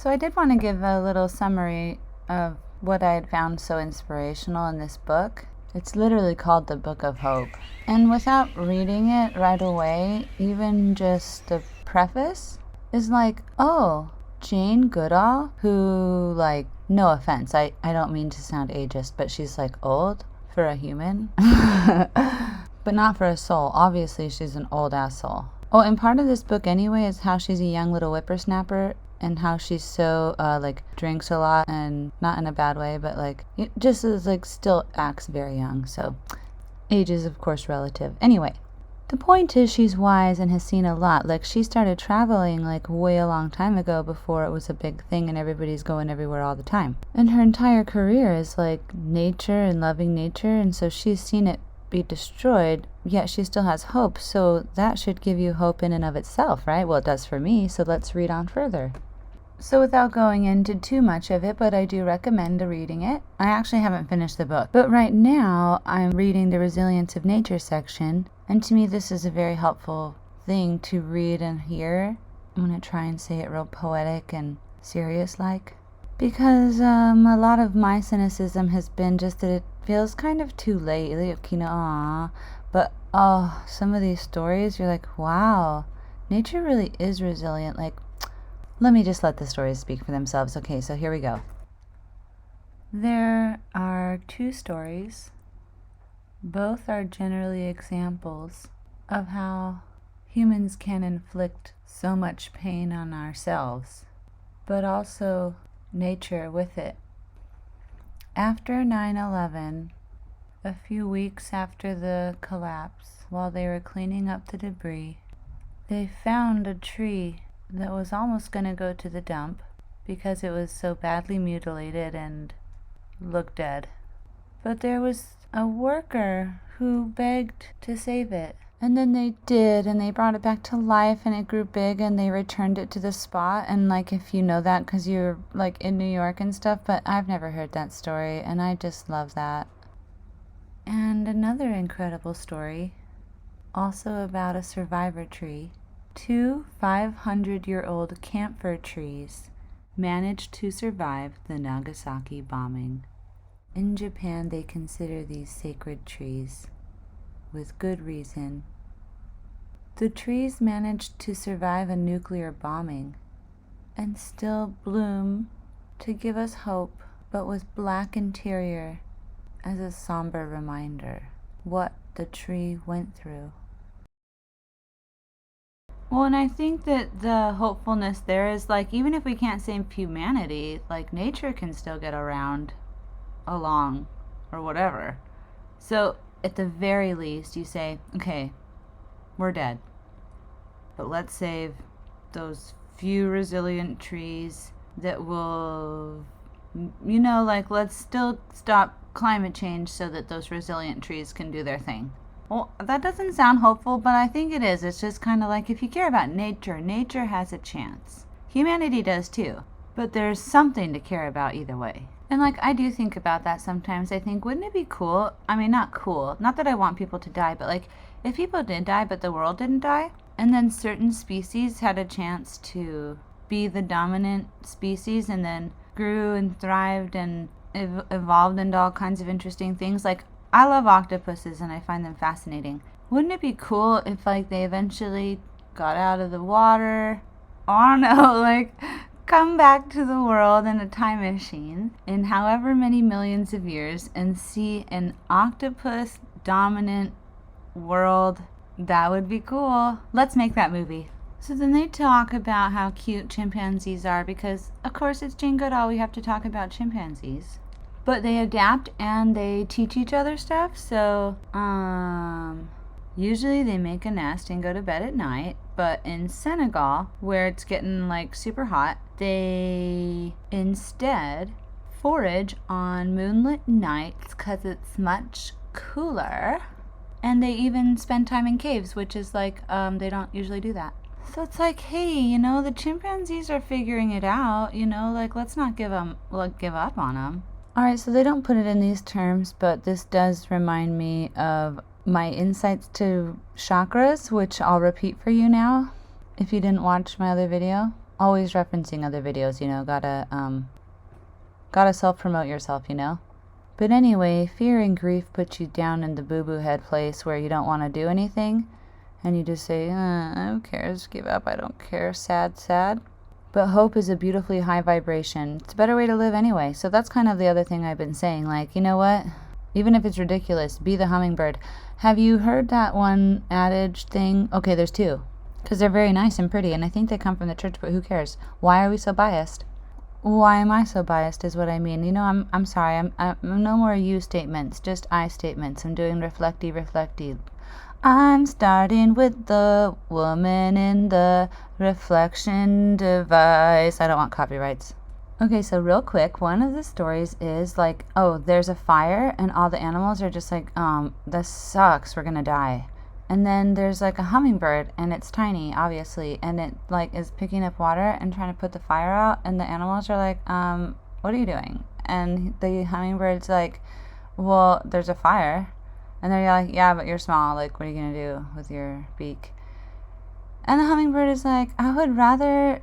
So I did want to give a little summary of what I had found so inspirational in this book. It's literally called The Book of Hope. And without reading it right away, even just the preface is like, oh, Jane Goodall, who, like, no offense, I don't mean to sound ageist, but she's like old for a human. But not for a soul. Obviously, she's an old-ass soul. Oh, and part of this book anyway is how she's a young little whippersnapper and how she's so, like, drinks a lot and not in a bad way, but, like, just is, like, still acts very young. So, age is, of course, relative. Anyway, the point is she's wise and has seen a lot. Like, she started traveling, like, way a long time ago before it was a big thing and everybody's going everywhere all the time. And her entire career is, like, nature and loving nature, and so she's seen it be destroyed, yet she still has hope. So that should give you hope in and of itself, right? Well, it does for me, so let's read on further. So without going into too much of it, but I do recommend reading it. I actually haven't finished the book, but right now I'm reading the Resilience of Nature section, and to me this is a very helpful thing to read and hear. I'm going to try and say it real poetic and serious-like, because a lot of my cynicism has been just that it feels kind of too late, like, you know, aww. But, oh, some of these stories, you're like, wow, nature really is resilient. Like, let me just let the stories speak for themselves. Okay, so here we go. There are two stories. Both are generally examples of how humans can inflict so much pain on ourselves, but also nature with it. After 9/11, a few weeks after the collapse, while they were cleaning up the debris, they found a tree that was almost going to go to the dump because it was so badly mutilated and looked dead. But there was a worker who begged to save it. And then they did, and they brought it back to life, and it grew big, and they returned it to the spot. And, like, if you know that because you're, like, in New York and stuff, but I've never heard that story, and I just love that. And another incredible story, also about a survivor tree. 2 500-year-old camphor trees managed to survive the Nagasaki bombing. In Japan, they consider these sacred trees, with good reason. The trees managed to survive a nuclear bombing and still bloom to give us hope, but with black interior as a somber reminder what the tree went through. Well, and I think that the hopefulness there is, like, even if we can't save humanity, like, nature can still get along, or whatever. So, at the very least, you say, okay, we're dead, but let's save those few resilient trees that will, you know, like, let's still stop climate change so that those resilient trees can do their thing. Well, that doesn't sound hopeful, but I think it is. It's just kind of like, if you care about nature, nature has a chance. Humanity does too, but there's something to care about either way. And, like, I do think about that sometimes. I think, wouldn't it be cool? I mean, not cool. Not that I want people to die, but, like, if people did die but the world didn't die, and then certain species had a chance to be the dominant species and then grew and thrived and evolved into all kinds of interesting things. Like, I love octopuses and I find them fascinating. Wouldn't it be cool if, like, they eventually got out of the water? I don't know, like, come back to the world in a time machine in however many millions of years and see an octopus dominant world. That would be cool. Let's make that movie. So then they talk about how cute chimpanzees are because, of course, it's Jane Goodall. We have to talk about chimpanzees. But they adapt and they teach each other stuff. So, usually they make a nest and go to bed at night. But in Senegal, where it's getting, like, super hot, they instead forage on moonlit nights because it's much cooler. And they even spend time in caves, which is, like, they don't usually do that. So it's like, hey, you know, the chimpanzees are figuring it out, you know, like, let's not give up on them. Alright, so they don't put it in these terms, but this does remind me of my insights to chakras, which I'll repeat for you now, if you didn't watch my other video. always referencing other videos, gotta self-promote yourself, But anyway, fear and grief put you down in the boo-boo head place where you don't want to do anything, and you just say, who cares, give up, I don't care, sad, sad. But hope is a beautifully high vibration. It's a better way to live anyway. So that's kind of the other thing I've been saying, you know what? Even if it's ridiculous, be the hummingbird. Have you heard that one adage thing? Okay, there's two, because they're very nice and pretty, and I think they come from the church, but who cares? Why are we so biased? Why am I so biased is what I mean. I'm sorry. I'm no more you statements, just I statements. I'm doing reflecty. I'm starting with the woman in the reflection device. I don't want copyrights. Okay, so real quick, one of the stories is there's a fire and all the animals are just this sucks, we're gonna die. And then there's a hummingbird, and it's tiny, obviously, and it is picking up water and trying to put the fire out, and the animals are what are you doing? And the hummingbird's well, there's a fire. And they're yeah, but you're small, what are you gonna do with your beak? And the hummingbird is I would rather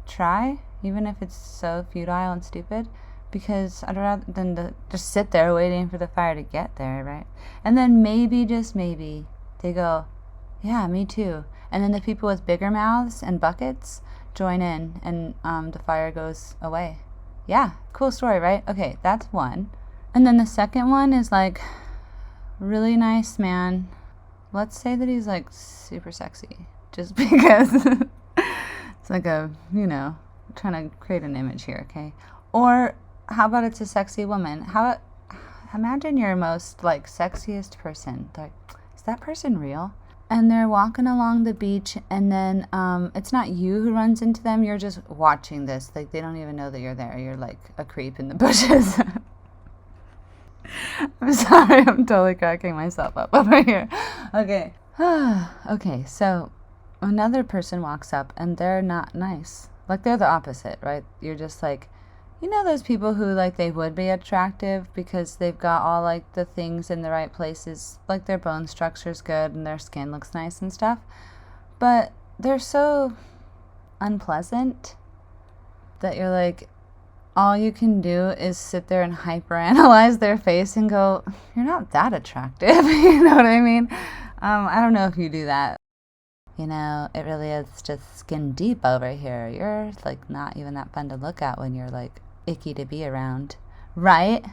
try, even if it's so futile and stupid, because I'd rather than to just sit there waiting for the fire to get there, right? And then maybe, just maybe, they go, yeah, me too. And then the people with bigger mouths and buckets join in, and the fire goes away. Yeah, cool story, right? Okay, that's one. And then the second one is really nice man. Let's say that he's super sexy, just because it's trying to create an image here, okay? Or how about it's a sexy woman? Imagine your most sexiest person. Is that person real? And they're walking along the beach, and then it's not you who runs into them. You're just watching this. They don't even know that you're there. You're a creep in the bushes. I'm sorry, I'm totally cracking myself up over here. Okay. Okay, so another person walks up, and they're not nice. They're the opposite, right? You're just those people who they would be attractive because they've got all the things in the right places, their bone structure's good and their skin looks nice and stuff, but they're so unpleasant that you're all you can do is sit there and hyperanalyze their face and go, you're not that attractive. You know what I mean? I don't know if you do that. It really is just skin deep over here. You're not even that fun to look at when you're icky to be around, right?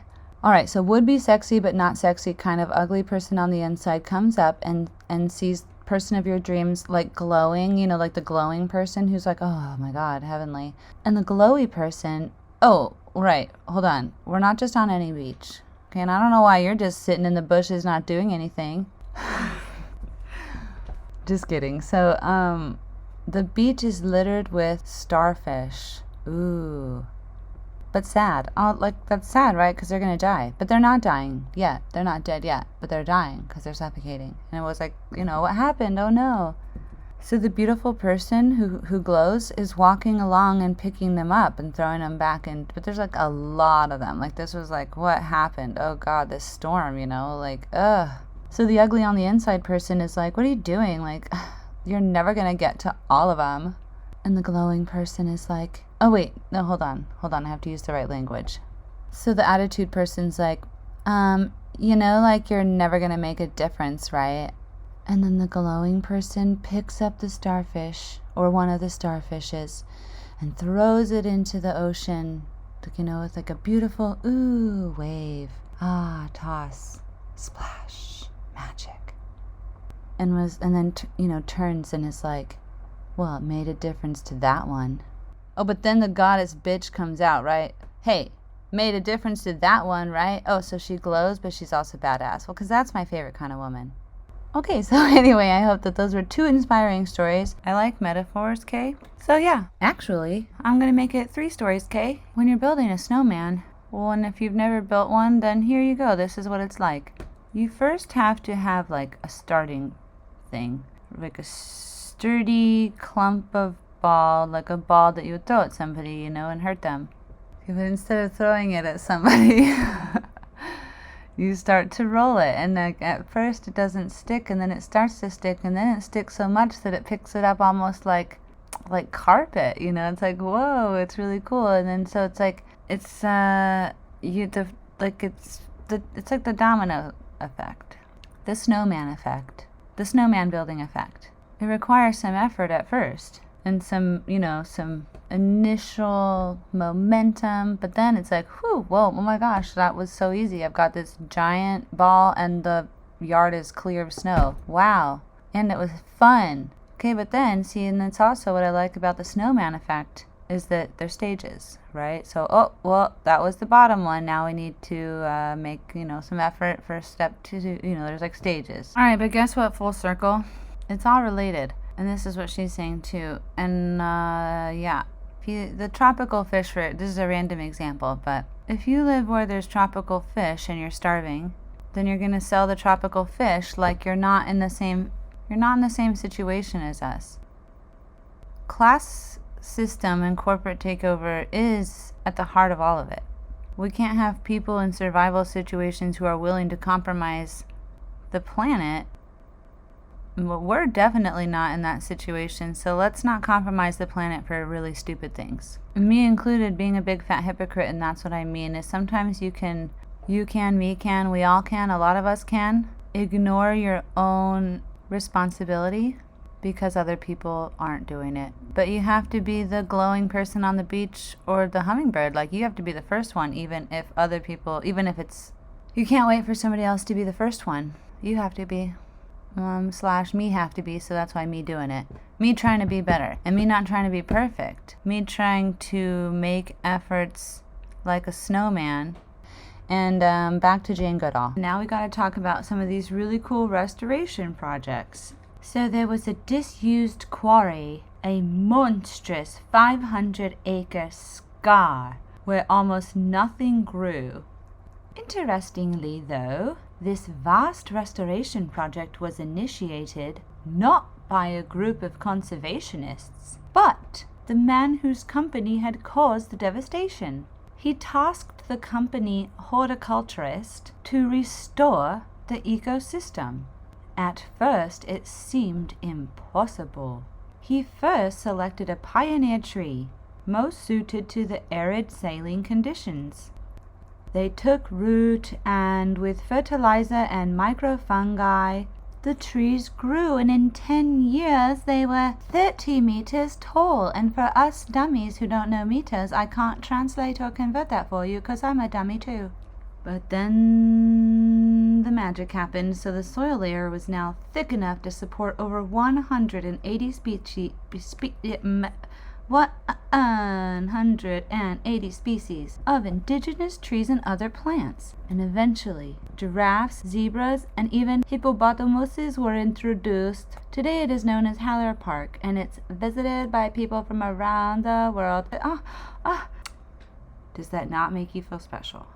All right, so would be sexy but not sexy kind of ugly person on the inside comes up and sees person of your dreams glowing, the glowing person who's oh my god, heavenly. And the glowy person, oh, right, hold on. We're not just on any beach. Okay, and I don't know why you're just sitting in the bushes not doing anything. Just kidding. So, the beach is littered with starfish. Ooh. But sad. Oh, that's sad, right? Because they're going to die. But they're not dying yet. They're not dead yet. But they're dying because they're suffocating. And it was what happened? Oh, no. So the beautiful person who glows is walking along and picking them up and throwing them back in. But there's a lot of them. This was what happened? Oh, God, this storm, ugh. So the ugly on the inside person is what are you doing? You're never going to get to all of them. And the glowing person is oh, wait, no, hold on, I have to use the right language. So the attitude person's you're never going to make a difference, right? And then the glowing person picks up the starfish, or one of the starfishes, and throws it into the ocean, with a beautiful, ooh, wave. Ah, toss, splash, magic. And then turns and is well, it made a difference to that one. Oh, but then the goddess bitch comes out, right? Hey, made a difference to that one, right? Oh, so she glows, but she's also badass. Well, because that's my favorite kind of woman. Okay, so anyway, I hope that those were two inspiring stories. I like metaphors, Kay? So yeah, actually, I'm going to make it 3 stories, Kay. When you're building a snowman, well, and if you've never built one, then here you go. This is what it's like. You first have to have a starting thing, a sturdy clump of ball, a ball that you would throw at somebody, and hurt them. But instead of throwing it at somebody, you start to roll it, and at first it doesn't stick, and then it starts to stick, and then it sticks so much that it picks it up almost like carpet, it's like, whoa, it's really cool. And then so it's like it's it's like the domino effect, the snowman effect, the snowman building effect. It requires some effort at first and some initial momentum, but then it's like, whew, whoa, oh my gosh, that was so easy. I've got this giant ball and the yard is clear of snow. Wow. And it was fun. Okay, but then, see, and that's also what I like about the snowman effect, is that they're stages, right? So, oh, well, that was the bottom one. Now we need to make, some effort for step 2, there's like stages. All right, but guess what, full circle? It's all related. And this is what she's saying too. And the tropical fish, this is a random example, but if you live where there's tropical fish and you're starving, then you're going to sell the tropical fish like you're not in the same situation as us. Class system and corporate takeover is at the heart of all of it. We can't have people in survival situations who are willing to compromise the planet. We're definitely not in that situation, so let's not compromise the planet for really stupid things. Me included, being a big fat hypocrite, and that's what I mean, is sometimes you can, me can, we all can, a lot of us can, ignore your own responsibility because other people aren't doing it. But you have to be the glowing person on the beach or the hummingbird. Like, you have to be the first one, even if you can't wait for somebody else to be the first one. You have to be. Me have to be, so that's why me doing it. Me trying to be better. And me not trying to be perfect. Me trying to make efforts like a snowman. And back to Jane Goodall. Now we got to talk about some of these really cool restoration projects. So there was a disused quarry, a monstrous 500-acre scar where almost nothing grew. Interestingly, though, this vast restoration project was initiated not by a group of conservationists, but the man whose company had caused the devastation. He tasked the company horticulturist to restore the ecosystem. At first, it seemed impossible. He first selected a pioneer tree, most suited to the arid saline conditions. They took root, and with fertilizer and microfungi, the trees grew, and in 10 years they were 30 meters tall. And for us dummies who don't know meters, I can't translate or convert that for you because I'm a dummy too. But then the magic happened, so the soil layer was now thick enough to support over 180 species of indigenous trees and other plants. And eventually, giraffes, zebras, and even hippopotamuses were introduced. Today it is known as Haller Park, and it's visited by people from around the world. Does that not make you feel special?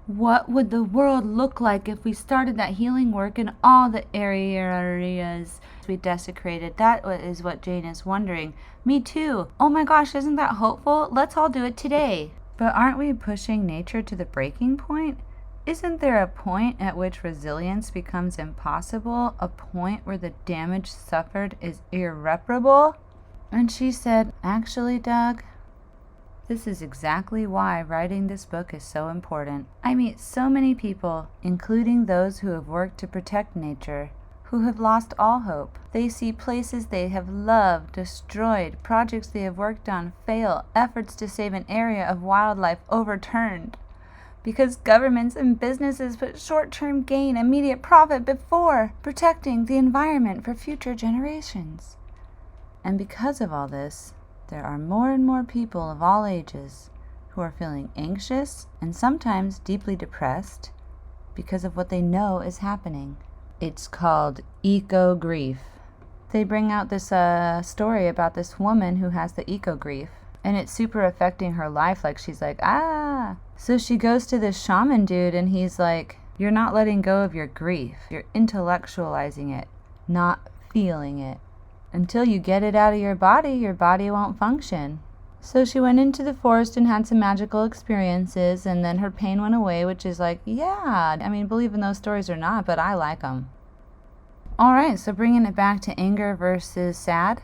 What would the world look like if we started that healing work in all the areas we desecrated? That is what Jane is wondering. Me too. Oh my gosh, isn't that hopeful? Let's all do it today. But aren't we pushing nature to the breaking point? Isn't there a point at which resilience becomes impossible? A point where the damage suffered is irreparable? And she said, actually, Doug, this is exactly why writing this book is so important. I meet so many people, including those who have worked to protect nature, who have lost all hope. They see places they have loved destroyed, projects they have worked on fail, efforts to save an area of wildlife overturned. Because governments and businesses put short-term gain, immediate profit before protecting the environment for future generations. And because of all this, there are more and more people of all ages who are feeling anxious and sometimes deeply depressed because of what they know is happening. It's called eco-grief. They bring out this story about this woman who has the eco-grief, and it's super affecting her life. Like, she's like, So she goes to this shaman dude, and he's like, you're not letting go of your grief. You're intellectualizing it, not feeling it. Until you get it out of your body won't function. So she went into the forest and had some magical experiences, and then her pain went away, which is like, yeah, I mean, believe in those stories or not, but I like them. All right, so bringing it back to anger versus sad.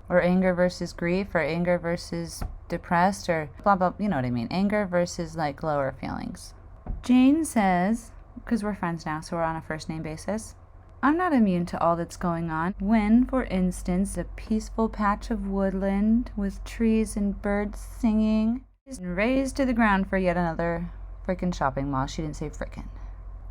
or anger versus grief, or anger versus depressed, or blah, blah, you know what I mean. Anger versus, like, lower feelings. Jane says, because we're friends now, so we're on a first-name basis, I'm not immune to all that's going on. When, for instance, a peaceful patch of woodland with trees and birds singing is razed to the ground for yet another frickin' shopping mall. She didn't say frickin'.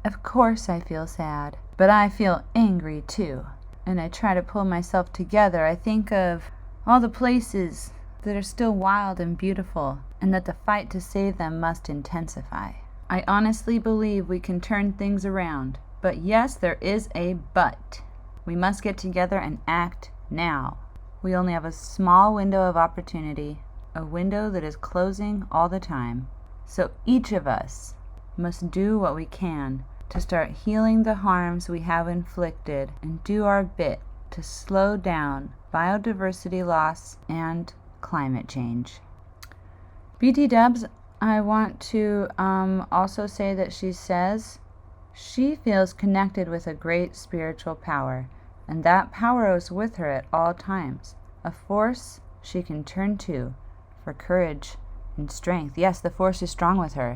Of course I feel sad, but I feel angry too. And I try to pull myself together. I think of all the places that are still wild and beautiful, and that the fight to save them must intensify. I honestly believe we can turn things around. But yes, there is a but. We must get together and act now. We only have a small window of opportunity, a window that is closing all the time. So each of us must do what we can to start healing the harms we have inflicted and do our bit to slow down biodiversity loss and climate change. BT Dubs, I want to also say that she says she feels connected with a great spiritual power, and that power is with her at all times, a force she can turn to for courage and strength. Yes, the force is strong with her.